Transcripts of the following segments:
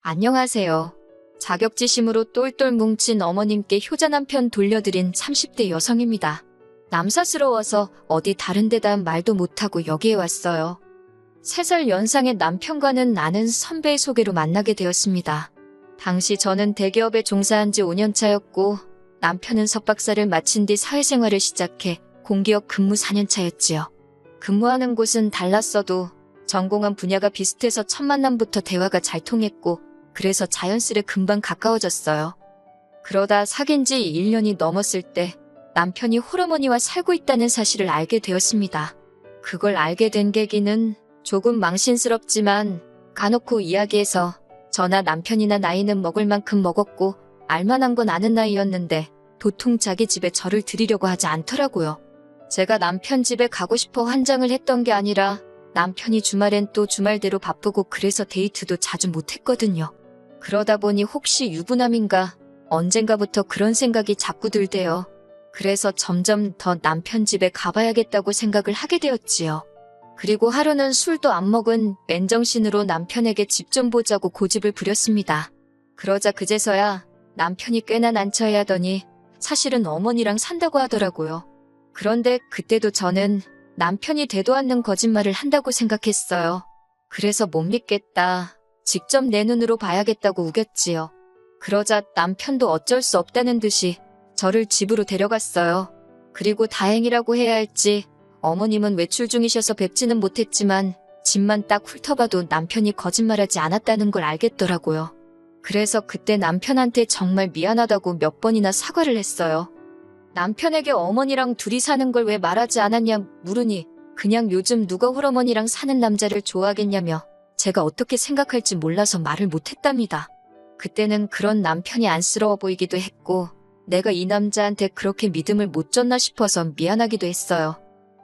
안녕하세요. 자격지심으로 똘똘 뭉친 어머님께 효자 남편 돌려드린 30대 여성입니다. 남사스러워서 어디 다른 데다 말도 못하고 여기에 왔어요. 3살 연상의 남편과는 아는 선배의 소개로 만나게 되었습니다. 당시 저는 대기업에 종사한 지 5년 차였고 남편은 석박사를 마친 뒤 사회생활을 시작해 공기업 근무 4년 차였지요. 근무하는 곳은 달랐어도 전공한 분야가 비슷해서 첫 만남부터 대화가 잘 통했고 그래서 자연스레 금방 가까워졌어요. 그러다 사귄 지 1년이 넘었을 때 남편이 홀어머니와 살고 있다는 사실을 알게 되었습니다. 그걸 알게 된 계기는 조금 망신스럽지만 까놓고 이야기해서 저나 남편이나 나이는 먹을 만큼 먹었고 알만한 건 아는 나이였는데 도통 자기 집에 저를 들이려고 하지 않더라고요. 제가 남편 집에 가고 싶어 환장을 했던 게 아니라 남편이 주말엔 또 주말대로 바쁘고 그래서 데이트도 자주 못했거든요. 그러다 보니 혹시 유부남인가 언젠가부터 그런 생각이 자꾸 들대요. 그래서 점점 더 남편 집에 가봐야겠다고 생각을 하게 되었지요. 그리고 하루는 술도 안 먹은 맨정신으로 남편에게 집 좀 보자고 고집을 부렸습니다. 그러자 그제서야 남편이 꽤나 난처해하더니 사실은 어머니랑 산다고 하더라고요. 그런데 그때도 저는 남편이 되도 않는 거짓말을 한다고 생각했어요. 그래서 못 믿겠다. 직접 내 눈으로 봐야겠다고 우겼지요. 그러자 남편도 어쩔 수 없다는 듯이 저를 집으로 데려갔어요. 그리고 다행이라고 해야 할지 어머님은 외출 중이셔서 뵙지는 못했지만 집만 딱 훑어봐도 남편이 거짓말하지 않았다는 걸 알겠더라고요. 그래서 그때 남편한테 정말 미안하다고 몇 번이나 사과를 했어요. 남편에게 어머니랑 둘이 사는 걸 왜 말하지 않았냐 물으니 그냥 요즘 누가 홀어머니랑 사는 남자를 좋아하겠냐며 제가 어떻게 생각할지 몰라서 말을 못했답니다. 그때는 그런 남편이 안쓰러워 보이기도 했고 내가 이 남자한테 그렇게 믿음을 못 줬나 싶어서 미안하기도 했어요.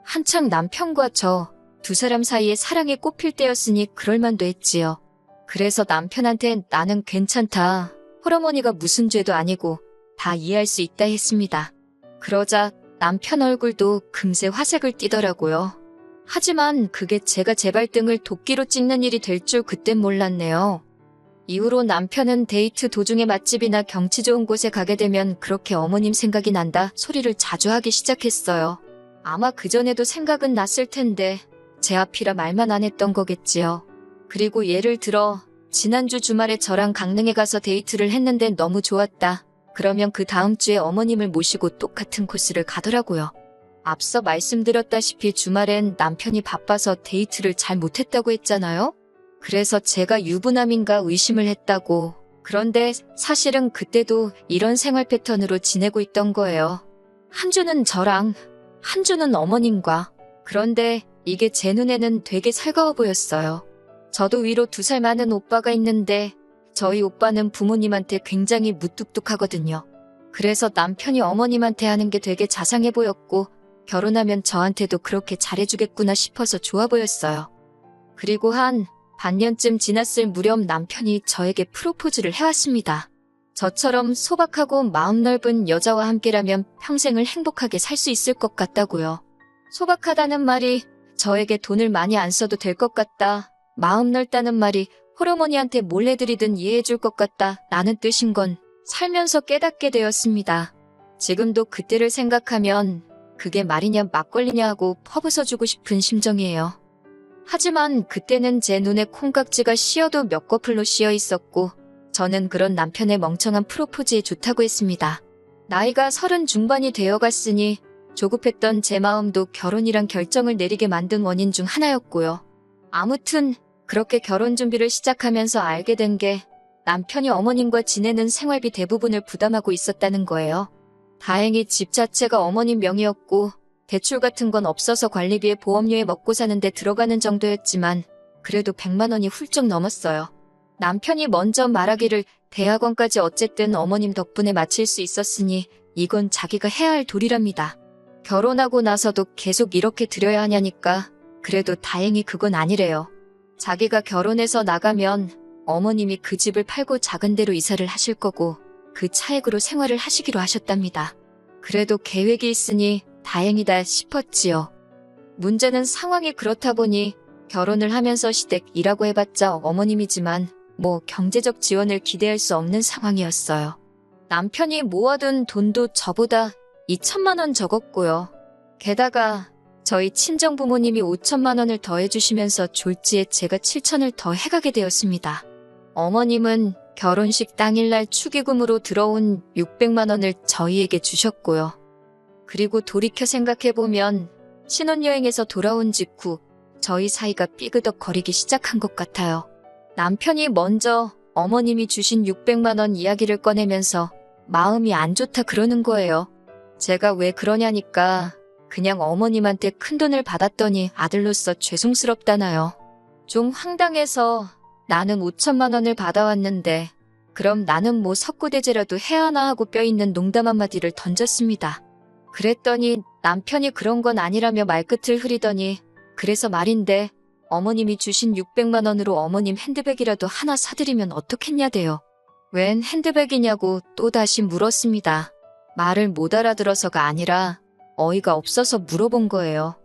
한창 남편과 저 두 사람 사이에 사랑이 꽃필 때였으니 그럴만도 했지요. 그래서 남편한테 나는 괜찮다. 홀어머니가 무슨 죄도 아니고 다 이해할 수 있다 했습니다. 그러자 남편 얼굴도 금세 화색을 띠더라고요. 하지만 그게 제가 제 발등을 도끼로 찍는 일이 될 줄 그땐 몰랐네요. 이후로 남편은 데이트 도중에 맛집이나 경치 좋은 곳에 가게 되면 그렇게 어머님 생각이 난다 소리를 자주 하기 시작했어요. 아마 그전에도 생각은 났을 텐데 제 앞이라 말만 안 했던 거겠지요. 그리고 예를 들어 지난주 주말에 저랑 강릉에 가서 데이트를 했는데 너무 좋았다. 그러면 그 다음 주에 어머님을 모시고 똑같은 코스를 가더라고요. 앞서 말씀드렸다시피 주말엔 남편이 바빠서 데이트를 잘 못했다고 했잖아요. 그래서 제가 유부남인가 의심을 했다고. 그런데 사실은 그때도 이런 생활 패턴으로 지내고 있던 거예요. 한 주는 저랑, 한 주는 어머님과. 그런데 이게 제 눈에는 되게 살가워 보였어요. 저도 위로 2살 많은 오빠가 있는데 저희 오빠는 부모님한테 굉장히 무뚝뚝하거든요. 그래서 남편이 어머님한테 하는 게 되게 자상해 보였고 결혼하면 저한테도 그렇게 잘해주겠구나 싶어서 좋아 보였어요. 그리고 한 반년쯤 지났을 무렵 남편이 저에게 프로포즈를 해왔습니다. 저처럼 소박하고 마음 넓은 여자와 함께라면 평생을 행복하게 살 수 있을 것 같다고요. 소박하다는 말이 저에게 돈을 많이 안 써도 될 것 같다. 마음 넓다는 말이 홀어머니한테 몰래 드리든 이해해줄 것 같다 라는 뜻인 건 살면서 깨닫게 되었습니다. 지금도 그때를 생각하면 그게 말이냐 막걸리냐 하고 퍼부숴주고 싶은 심정이에요. 하지만 그때는 제 눈에 콩깍지가 씌어도 몇 거풀로 씌어 있었고 저는 그런 남편의 멍청한 프로포즈에 좋다고 했습니다. 나이가 30 중반이 되어갔으니 조급했던 제 마음도 결혼이란 결정을 내리게 만든 원인 중 하나였고요. 아무튼 그렇게 결혼 준비를 시작하면서 알게 된 게 남편이 어머님과 지내는 생활비 대부분을 부담하고 있었다는 거예요. 다행히 집 자체가 어머님 명의였고 대출 같은 건 없어서 관리비에 보험료에 먹고 사는데 들어가는 정도였지만 그래도 100만 원이 훌쩍 넘었어요. 남편이 먼저 말하기를 대학원까지 어쨌든 어머님 덕분에 마칠 수 있었으니 이건 자기가 해야 할 도리랍니다. 결혼하고 나서도 계속 이렇게 드려야 하냐니까 그래도 다행히 그건 아니래요. 자기가 결혼해서 나가면 어머님이 그 집을 팔고 작은 데로 이사를 하실 거고 그 차액으로 생활을 하시기로 하셨답니다. 그래도 계획이 있으니 다행이다 싶었지요. 문제는 상황이 그렇다 보니 결혼을 하면서 시댁 일하고 해봤자 어머님이지만 경제적 지원을 기대할 수 없는 상황이었어요. 남편이 모아둔 돈도 저보다 2천만 원 적었고요. 게다가 저희 친정부모님이 5천만 원을 더해주시면서 졸지에 제가 7천을 더 해가게 되었습니다. 어머님은 결혼식 당일날 축의금으로 들어온 600만 원을 저희에게 주셨고요. 그리고 돌이켜 생각해보면 신혼여행에서 돌아온 직후 저희 사이가 삐그덕거리기 시작한 것 같아요. 남편이 먼저 어머님이 주신 600만 원 이야기를 꺼내면서 마음이 안 좋다 그러는 거예요. 제가 왜 그러냐니까 그냥 어머님한테 큰돈을 받았더니 아들로서 죄송스럽다나요. 좀 황당해서 나는 5천만 원을 받아왔는데 그럼 나는 석고대죄라도 해야 하나 하고 뼈있는 농담 한마디를 던졌습니다. 그랬더니 남편이 그런 건 아니라며 말끝을 흐리더니 그래서 말인데 어머님이 주신 600만 원으로 어머님 핸드백이라도 하나 사드리면 어떻겠냐대요. 웬 핸드백이냐고 또다시 물었습니다. 말을 못 알아들어서가 아니라 어이가 없어서 물어본 거예요.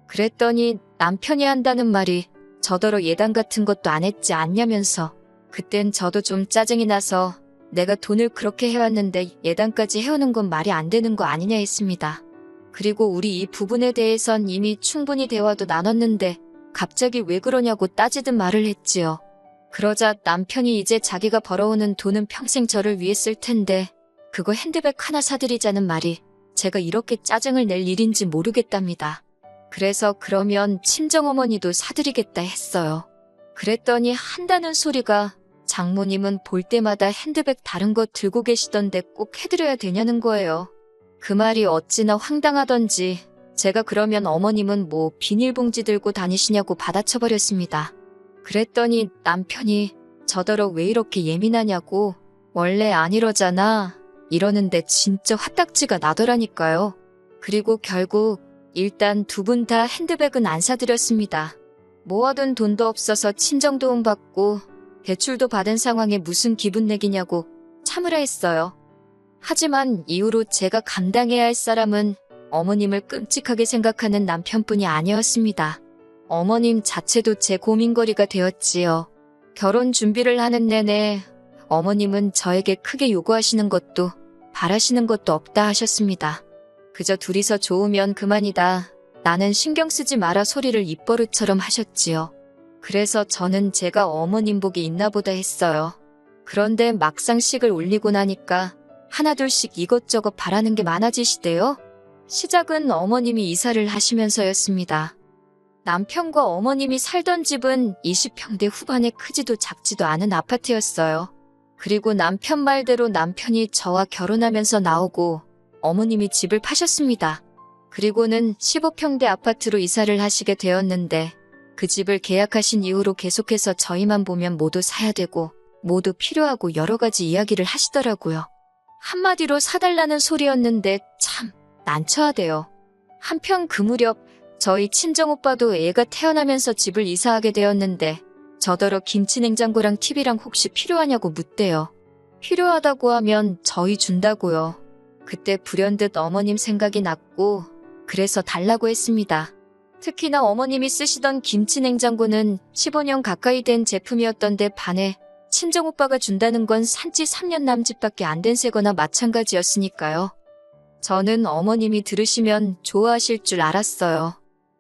그랬더니 남편이 한다는 말이 저더러 예단 같은 것도 안 했지 않냐면서 그땐 저도 좀 짜증이 나서 내가 돈을 그렇게 해왔는데 예단까지 해오는 건 말이 안 되는 거 아니냐 했습니다. 그리고 우리 이 부분에 대해선 이미 충분히 대화도 나눴는데 갑자기 왜 그러냐고 따지듯 말을 했지요. 그러자 남편이 이제 자기가 벌어오는 돈은 평생 저를 위해 쓸 텐데 그거 핸드백 하나 사드리자는 말이 제가 이렇게 짜증을 낼 일인지 모르겠답니다. 그래서 그러면 친정어머니도 사드리겠다 했어요. 그랬더니 한다는 소리가 장모님은 볼 때마다 핸드백 다른 거 들고 계시던데 꼭 해드려야 되냐는 거예요. 그 말이 어찌나 황당하던지 제가 그러면 어머님은 비닐봉지 들고 다니시냐고 받아쳐버렸습니다. 그랬더니 남편이 저더러 왜 이렇게 예민하냐고 원래 안 이러잖아 이러는데 진짜 화딱지가 나더라니까요. 그리고 결국 일단 두 분 다 핸드백은 안 사드렸습니다. 모아둔 돈도 없어서 친정도움 받고 대출도 받은 상황에 무슨 기분 내기냐고 참으라 했어요. 하지만 이후로 제가 감당해야 할 사람은 어머님을 끔찍하게 생각하는 남편뿐이 아니었습니다. 어머님 자체도 제 고민거리가 되었지요. 결혼 준비를 하는 내내 어머님은 저에게 크게 요구하시는 것도 바라시는 것도 없다 하셨습니다. 그저 둘이서 좋으면 그만이다. 나는 신경 쓰지 마라 소리를 입버릇처럼 하셨지요. 그래서 저는 제가 어머님 복이 있나 보다 했어요. 그런데 막상 식을 올리고 나니까 하나둘씩 이것저것 바라는 게 많아지시대요. 시작은 어머님이 이사를 하시면서였습니다. 남편과 어머님이 살던 집은 20평대 후반에 크지도 작지도 않은 아파트였어요. 그리고 남편 말대로 남편이 저와 결혼하면서 나오고 어머님이 집을 파셨습니다. 그리고는 15평대 아파트로 이사를 하시게 되었는데 그 집을 계약하신 이후로 계속해서 저희만 보면 모두 사야 되고 모두 필요하고 여러 가지 이야기를 하시더라고요. 한마디로 사달라는 소리였는데 참 난처하대요. 한편 그 무렵 저희 친정오빠도 애가 태어나면서 집을 이사하게 되었는데 저더러 김치냉장고랑 TV랑 혹시 필요하냐고 묻대요. 필요하다고 하면 저희 준다고요. 그때 불현듯 어머님 생각이 났고 그래서 달라고 했습니다. 특히나 어머님이 쓰시던 김치냉장고는 15년 가까이 된 제품이었던데 반해 친정오빠가 준다는 건 산지 3년 남짓밖에 안 된 새거나 마찬가지였으니까요. 저는 어머님이 들으시면 좋아하실 줄 알았어요.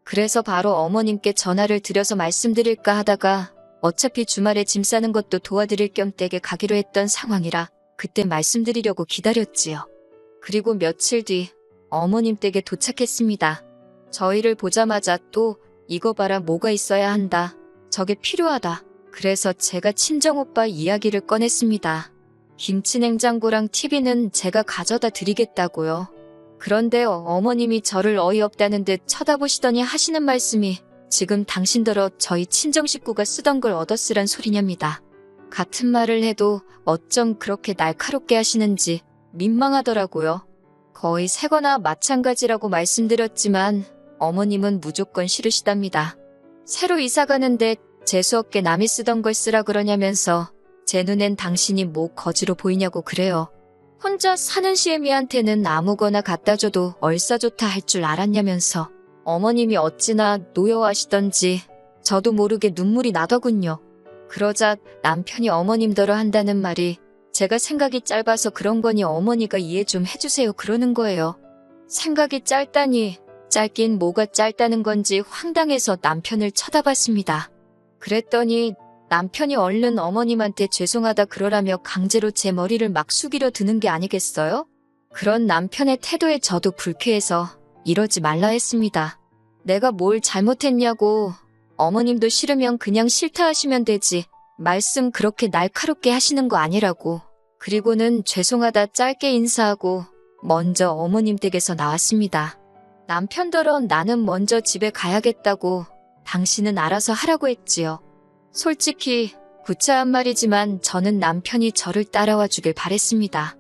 그래서 바로 어머님께 전화를 드려서 말씀드릴까 하다가 어차피 주말에 짐 싸는 것도 도와드릴 겸 댁에 가기로 했던 상황이라 그때 말씀드리려고 기다렸지요. 그리고 며칠 뒤 어머님 댁에 도착했습니다. 저희를 보자마자 또 이거 봐라 뭐가 있어야 한다. 저게 필요하다. 그래서 제가 친정오빠 이야기를 꺼냈습니다. 김치냉장고랑 TV는 제가 가져다 드리겠다고요. 그런데 어머님이 저를 어이없다는 듯 쳐다보시더니 하시는 말씀이 지금 당신더러 저희 친정 식구가 쓰던 걸 얻어쓰란 소리냐입니다. 같은 말을 해도 어쩜 그렇게 날카롭게 하시는지 민망하더라고요. 거의 새거나 마찬가지라고 말씀드렸지만 어머님은 무조건 싫으시답니다. 새로 이사 가는데 재수없게 남이 쓰던 걸 쓰라 그러냐면서 제 눈엔 당신이 뭐 거지로 보이냐고 그래요. 혼자 사는 시애미한테는 아무거나 갖다 줘도 얼싸좋다 할 줄 알았냐면서 어머님이 어찌나 노여워하시던지 저도 모르게 눈물이 나더군요. 그러자 남편이 어머님더러 한다는 말이 제가 생각이 짧아서 그런 거니 어머니가 이해 좀 해주세요 그러는 거예요. 생각이 짧다니 짧긴 뭐가 짧다는 건지 황당해서 남편을 쳐다봤습니다. 그랬더니 남편이 얼른 어머님한테 죄송하다 그러라며 강제로 제 머리를 막 숙이려 드는 게 아니겠어요? 그런 남편의 태도에 저도 불쾌해서 이러지 말라 했습니다. 내가 뭘 잘못했냐고. 어머님도 싫으면 그냥 싫다 하시면 되지. 말씀 그렇게 날카롭게 하시는 거 아니라고. 그리고는 죄송하다 짧게 인사하고 먼저 어머님 댁에서 나왔습니다. 남편더러 나는 먼저 집에 가야겠다고 당신은 알아서 하라고 했지요. 솔직히 구차한 말이지만 저는 남편이 저를 따라와 주길 바랬습니다.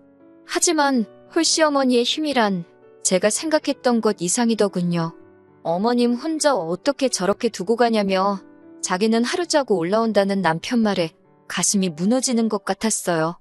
하지만 홀시어머니의 힘이란 제가 생각했던 것 이상이더군요. 어머님 혼자 어떻게 저렇게 두고 가냐며 자기는 하루 자고 올라온다는 남편 말에 가슴이 무너지는 것 같았어요.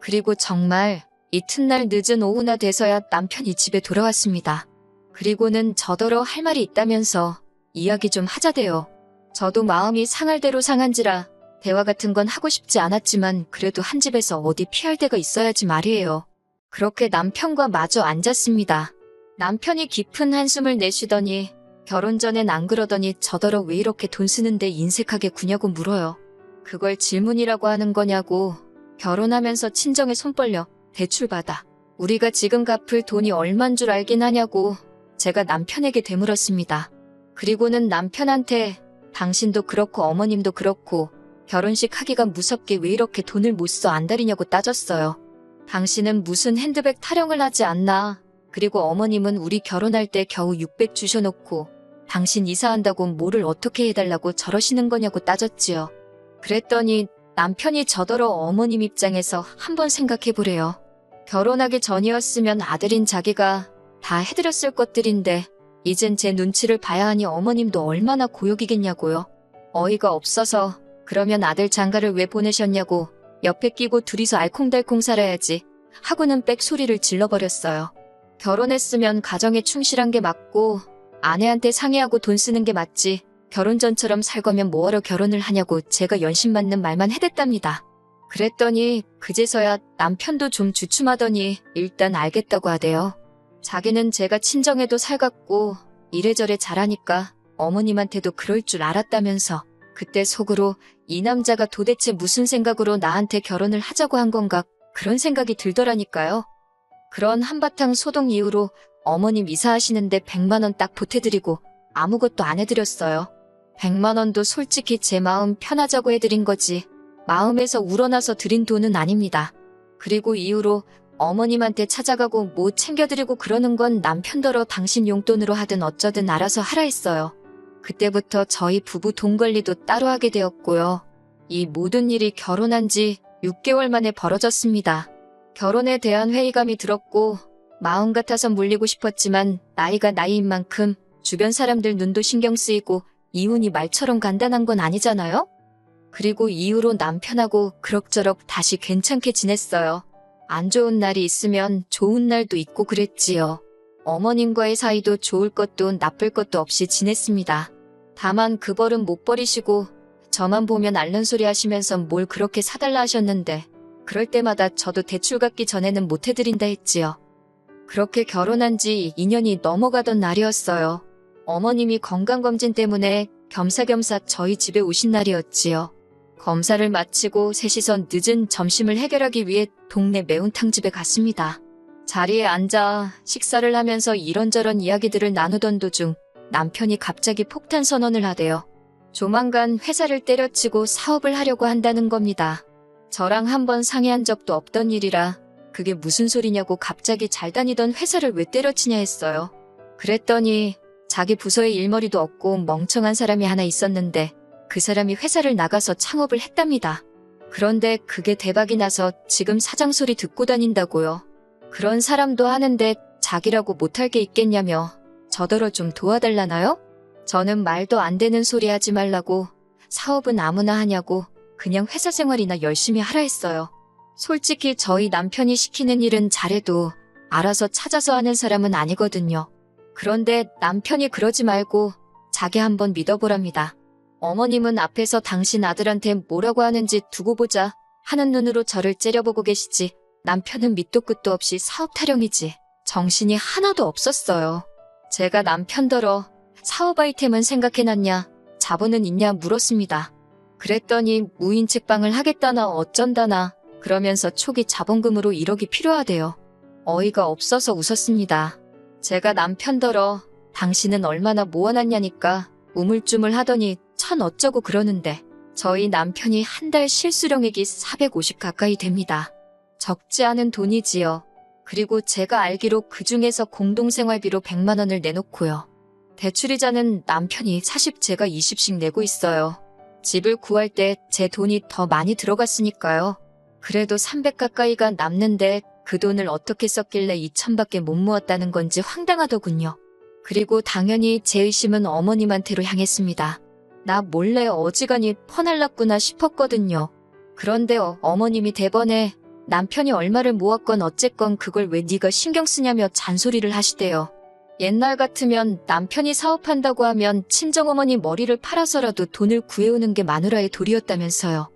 그리고 정말 이튿날 늦은 오후나 돼서야 남편이 집에 돌아왔습니다. 그리고는 저더러 할 말이 있다면서 이야기 좀 하자대요. 저도 마음이 상할 대로 상한지라 대화 같은 건 하고 싶지 않았지만 그래도 한 집에서 어디 피할 데가 있어야지 말이에요. 그렇게 남편과 마주 앉았습니다. 남편이 깊은 한숨을 내쉬더니 결혼 전엔 안 그러더니 저더러 왜 이렇게 돈 쓰는데 인색하게 구냐고 물어요. 그걸 질문이라고 하는 거냐고. 결혼하면서 친정에 손 벌려 대출 받아 우리가 지금 갚을 돈이 얼만 줄 알긴 하냐고 제가 남편에게 되물었습니다. 그리고는 남편한테 당신도 그렇고 어머님도 그렇고 결혼식 하기가 무섭게 왜 이렇게 돈을 못 써 안달이냐고 따졌어요. 당신은 무슨 핸드백 타령을 하지 않나. 그리고 어머님은 우리 결혼할 때 겨우 600 주셔놓고 당신 이사한다고 뭐를 어떻게 해달라고 저러시는 거냐고 따졌지요. 그랬더니 남편이 저더러 어머님 입장에서 한번 생각해보래요. 결혼하기 전이었으면 아들인 자기가 다 해드렸을 것들인데 이젠 제 눈치를 봐야 하니 어머님도 얼마나 고역이겠냐고요. 어이가 없어서 그러면 아들 장가를 왜 보내셨냐고 옆에 끼고 둘이서 알콩달콩 살아야지 하고는 빽소리를 질러버렸어요. 결혼했으면 가정에 충실한 게 맞고 아내한테 상의하고 돈 쓰는 게 맞지 결혼 전처럼 살 거면 뭐하러 결혼을 하냐고 제가 연신 맞는 말만 해댔답니다. 그랬더니 그제서야 남편도 좀 주춤하더니 일단 알겠다고 하대요. 자기는 제가 친정에도 살갑고 이래저래 잘하니까 어머님한테도 그럴 줄 알았다면서 그때 속으로 이 남자가 도대체 무슨 생각으로 나한테 결혼을 하자고 한 건가 그런 생각이 들더라니까요. 그런 한바탕 소동 이후로 어머님 이사하시는데 100만 원 딱 보태드리고 아무것도 안 해드렸어요. 100만 원도 솔직히 제 마음 편하자고 해드린 거지 마음에서 우러나서 드린 돈은 아닙니다. 그리고 이후로 어머님한테 찾아가고 뭐 챙겨드리고 그러는 건 남편더러 당신 용돈으로 하든 어쩌든 알아서 하라 했어요. 그때부터 저희 부부 돈 관리도 따로 하게 되었고요. 이 모든 일이 결혼한 지 6개월 만에 벌어졌습니다. 결혼에 대한 회의감이 들었고 마음 같아서 물리고 싶었지만 나이가 나이인 만큼 주변 사람들 눈도 신경 쓰이고 이혼이 말처럼 간단한 건 아니잖아요? 그리고 이후로 남편하고 그럭저럭 다시 괜찮게 지냈어요. 안 좋은 날이 있으면 좋은 날도 있고 그랬지요. 어머님과의 사이도 좋을 것도 나쁠 것도 없이 지냈습니다. 다만 그 벌은 못 버리시고 저만 보면 앓는 소리 하시면서 뭘 그렇게 사달라 하셨는데 그럴 때마다 저도 대출 갚기 전에는 못 해드린다 했지요. 그렇게 결혼한 지 2년이 넘어가던 날이었어요. 어머님이 건강검진 때문에 겸사겸사 저희 집에 오신 날이었지요. 검사를 마치고 셋이서 늦은 점심을 해결하기 위해 동네 매운탕집에 갔습니다. 자리에 앉아 식사를 하면서 이런저런 이야기들을 나누던 도중 남편이 갑자기 폭탄 선언을 하대요. 조만간 회사를 때려치고 사업을 하려고 한다는 겁니다. 저랑 한번 상의한 적도 없던 일이라 그게 무슨 소리냐고 갑자기 잘 다니던 회사를 왜 때려치냐 했어요. 그랬더니 자기 부서에 일머리도 없고 멍청한 사람이 하나 있었는데 그 사람이 회사를 나가서 창업을 했답니다. 그런데 그게 대박이 나서 지금 사장 소리 듣고 다닌다고요. 그런 사람도 하는데 자기라고 못할 게 있겠냐며 저더러 좀 도와달라나요? 저는 말도 안 되는 소리 하지 말라고 사업은 아무나 하냐고 그냥 회사 생활이나 열심히 하라 했어요. 솔직히 저희 남편이 시키는 일은 잘해도 알아서 찾아서 하는 사람은 아니거든요. 그런데 남편이 그러지 말고 자기 한번 믿어보랍니다. 어머님은 앞에서 당신 아들한테 뭐라고 하는지 두고 보자 하는 눈으로 저를 째려보고 계시지. 남편은 밑도 끝도 없이 사업 타령이지. 정신이 하나도 없었어요. 제가 남편더러 사업 아이템은 생각해놨냐, 자본은 있냐 물었습니다. 그랬더니 무인 책방을 하겠다나 어쩐다나 그러면서 초기 자본금으로 1억이 필요하대요. 어이가 없어서 웃었습니다. 제가 남편더러 당신은 얼마나 모아놨냐니까 우물쭈물 하더니 천 어쩌고 그러는데 저희 남편이 한 달 실수령액이 450 가까이 됩니다. 적지 않은 돈이지요. 그리고 제가 알기로 그 중에서 공동생활비로 100만 원을 내놓고요. 대출이자는 남편이 40, 제가 20씩 내고 있어요. 집을 구할 때 제 돈이 더 많이 들어갔으니까요. 그래도 300 가까이가 남는데 그 돈을 어떻게 썼길래 2천밖에 못 모았다는 건지 황당하더군요. 그리고 당연히 제 의심은 어머님한테로 향했습니다. 나 몰래 어지간히 퍼날랐구나 싶었거든요. 그런데 어머님이 대번에 남편이 얼마를 모았건 어쨌건 그걸 왜 네가 신경 쓰냐며 잔소리를 하시대요. 옛날 같으면 남편이 사업한다고 하면 친정어머니 머리를 팔아서라도 돈을 구해오는 게 마누라의 도리였다면서요.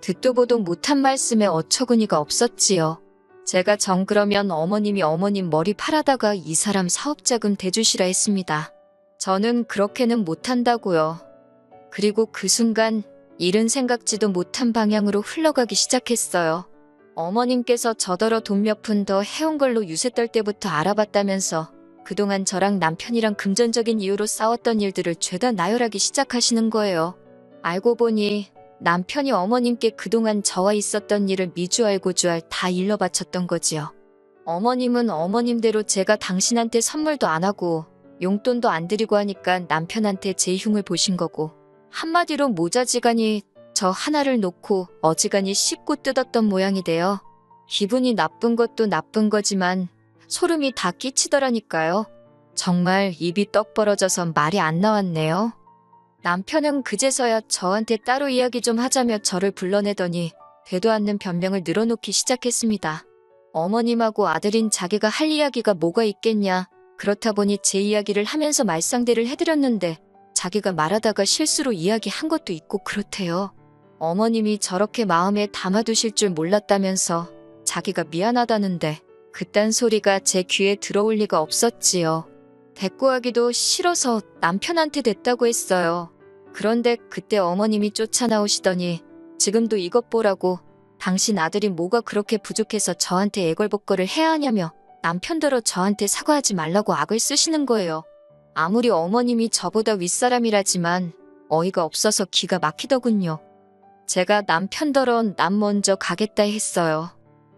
듣도 보도 못한 말씀에 어처구니가 없었지요. 제가 정 그러면 어머님이 어머님 머리 팔아다가 이 사람 사업자금 대주시라 했습니다. 저는 그렇게는 못한다고요. 그리고 그 순간 일은 생각지도 못한 방향으로 흘러가기 시작했어요. 어머님께서 저더러 돈 몇 푼 더 해온 걸로 유세 떨 때부터 알아봤다면서 그동안 저랑 남편이랑 금전적인 이유로 싸웠던 일들을 죄다 나열하기 시작하시는 거예요. 알고 보니 남편이 어머님께 그동안 저와 있었던 일을 미주알 고주알 다 일러 바쳤던 거지요. 어머님은 어머님대로 제가 당신한테 선물도 안 하고 용돈도 안 드리고 하니까 남편한테 제 흉을 보신 거고, 한마디로 모자지간이 저 하나를 놓고 어지간히 씹고 뜯었던 모양이 돼요. 기분이 나쁜 것도 나쁜 거지만 소름이 다 끼치더라니까요. 정말 입이 떡 벌어져서 말이 안 나왔네요. 남편은 그제서야 저한테 따로 이야기 좀 하자며 저를 불러내더니 되도 않는 변명을 늘어놓기 시작했습니다. 어머님하고 아들인 자기가 할 이야기가 뭐가 있겠냐. 그렇다 보니 제 이야기를 하면서 말상대를 해드렸는데 자기가 말하다가 실수로 이야기한 것도 있고 그렇대요. 어머님이 저렇게 마음에 담아두실 줄 몰랐다면서 자기가 미안하다는데 그딴 소리가 제 귀에 들어올 리가 없었지요. 대꾸하기도 싫어서 남편한테 됐다고 했어요. 그런데 그때 어머님이 쫓아나오시더니 지금도 이것 보라고, 당신 아들이 뭐가 그렇게 부족해서 저한테 애걸복걸을 해야 하냐며 남편더러 저한테 사과하지 말라고 악을 쓰시는 거예요. 아무리 어머님이 저보다 윗사람이라지만 어이가 없어서 기가 막히더군요. 제가 남편더러 남 먼저 가겠다 했어요.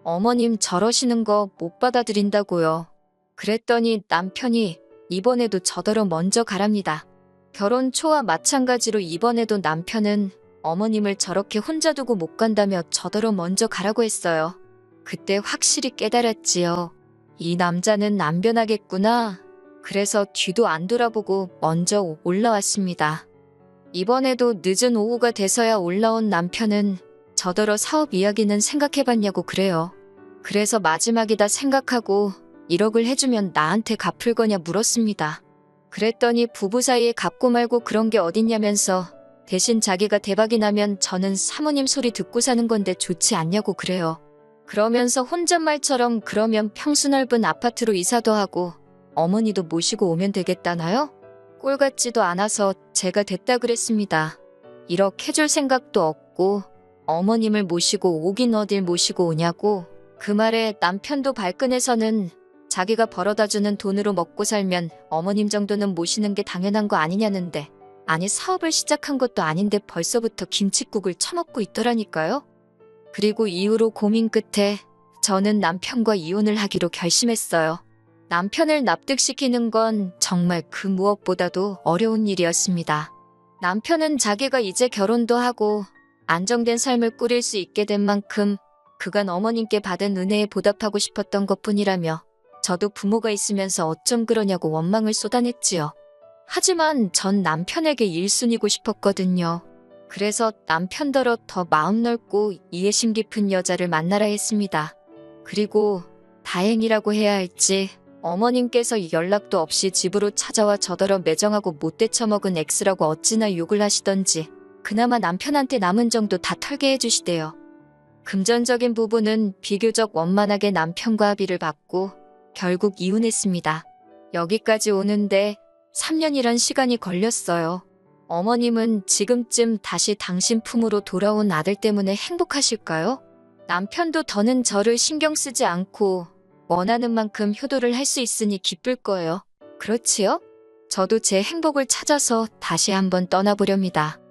어머님 저러시는 거 못 받아들인다고요. 그랬더니 남편이 이번에도 저더러 먼저 가랍니다. 결혼 초와 마찬가지로 이번에도 남편은 어머님을 저렇게 혼자 두고 못 간다며 저더러 먼저 가라고 했어요. 그때 확실히 깨달았지요. 이 남자는 안 변하겠구나. 그래서 뒤도 안 돌아보고 먼저 올라왔습니다. 이번에도 늦은 오후가 돼서야 올라온 남편은 저더러 사업 이야기는 생각해봤냐고 그래요. 그래서 마지막이다 생각하고 1억을 해주면 나한테 갚을 거냐 물었습니다. 그랬더니 부부 사이에 갚고 말고 그런 게 어딨냐면서 대신 자기가 대박이 나면 저는 사모님 소리 듣고 사는 건데 좋지 않냐고 그래요. 그러면서 혼잣말처럼 그러면 평수 넓은 아파트로 이사도 하고 어머니도 모시고 오면 되겠다나요? 꼴 같지도 않아서 제가 됐다 그랬습니다. 1억 해줄 생각도 없고 어머님을 모시고 오긴 어딜 모시고 오냐고. 그 말에 남편도 발끈해서는 자기가 벌어다주는 돈으로 먹고 살면 어머님 정도는 모시는 게 당연한 거 아니냐는데, 아니 사업을 시작한 것도 아닌데 벌써부터 김칫국을 처먹고 있더라니까요. 그리고 이후로 고민 끝에 저는 남편과 이혼을 하기로 결심했어요. 남편을 납득시키는 건 정말 그 무엇보다도 어려운 일이었습니다. 남편은 자기가 이제 결혼도 하고 안정된 삶을 꾸릴 수 있게 된 만큼 그간 어머님께 받은 은혜에 보답하고 싶었던 것뿐이라며 저도 부모가 있으면서 어쩜 그러냐고 원망을 쏟아냈지요. 하지만 전 남편에게 1순위고 싶었거든요. 그래서 남편더러 더 마음 넓고 이해심 깊은 여자를 만나라 했습니다. 그리고 다행이라고 해야 할지 어머님께서 연락도 없이 집으로 찾아와 저더러 매정하고 못돼 처먹은 X라고 어찌나 욕을 하시던지 그나마 남편한테 남은 정도 다 털게 해주시대요. 금전적인 부분은 비교적 원만하게 남편과 합의를 받고 결국 이혼했습니다. 여기까지 오는데 3년이란 시간이 걸렸어요. 어머님은 지금쯤 다시 당신 품으로 돌아온 아들 때문에 행복하실까요? 남편도 더는 저를 신경 쓰지 않고 원하는 만큼 효도를 할 수 있으니 기쁠 거예요. 그렇지요? 저도 제 행복을 찾아서 다시 한번 떠나보렵니다.